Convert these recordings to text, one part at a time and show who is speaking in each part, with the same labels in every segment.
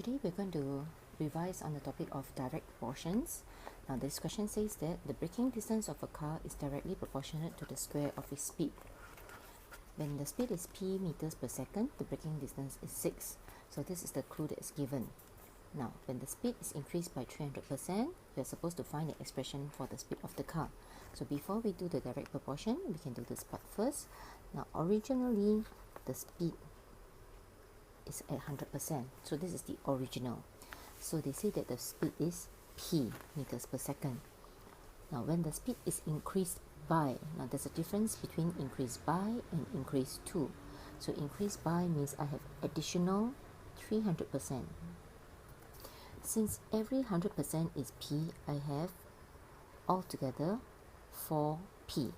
Speaker 1: Today we're going to revise on the topic of direct proportions. Now this question says that the braking distance of a car is directly proportionate to the square of its speed. When the speed is p meters per second, the braking distance is 6. So this is the clue that is given. Now when the speed is increased by 300%, we are supposed to find the expression for the speed of the car. So before we do the direct proportion, we can do this part first. Now originally the speed is at 100%. So this is the original. So they say that the speed is p meters per second. Now when the speed is increased by, now there's a difference between increase by and increase to. So increase by means I have additional 300%. Since every 100% is p, I have altogether 4p.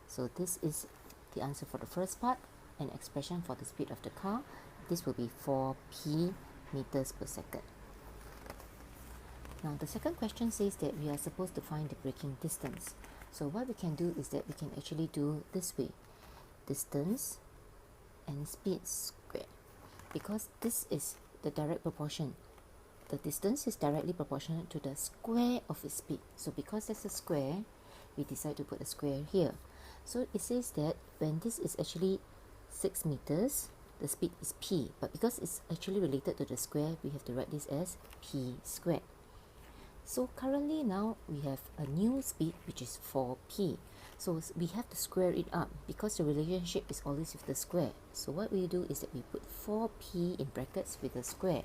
Speaker 1: So this is the answer for the first part, an expression for the speed of the car. This will be 4p meters per second. Now the second question says that we are supposed to find the braking distance. So what we can do is that we can actually do this way. Distance and speed squared. Because this is the direct proportion. The distance is directly proportional to the square of its speed. So because there's a square, we decide to put a square here. So it says that when this is actually 6 meters, the speed is p, but because it's actually related to the square, we have to write this as p squared. So currently now we have a new speed which is 4p. So we have to square it up because the relationship is always with the square. So what we do is that we put 4p in brackets with a square,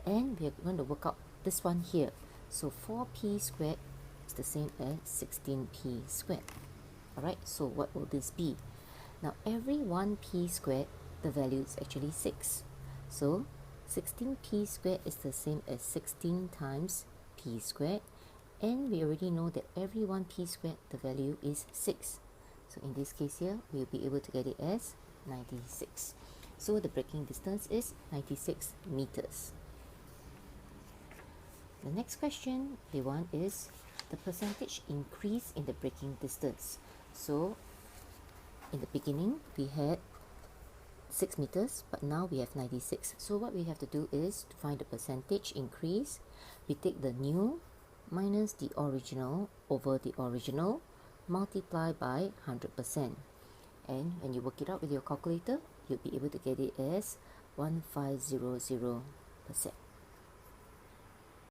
Speaker 1: and we are going to work out this one here. So 4p squared is the same as 16p squared. Alright, so what will this be? Now every 1p squared, the value is actually 6. So 16p squared is the same as 16 times p squared, and we already know that every 1p squared, the value is 6. So in this case here, we'll be able to get it as 96. So the braking distance is 96 meters. The next question they want is the percentage increase in the braking distance. So in the beginning, we had 6 meters, but now we have 96. So what we have to do is to find the percentage increase. We take the new minus the original over the original, multiply by 100%. And when you work it out with your calculator, you'll be able to get it as 1500%.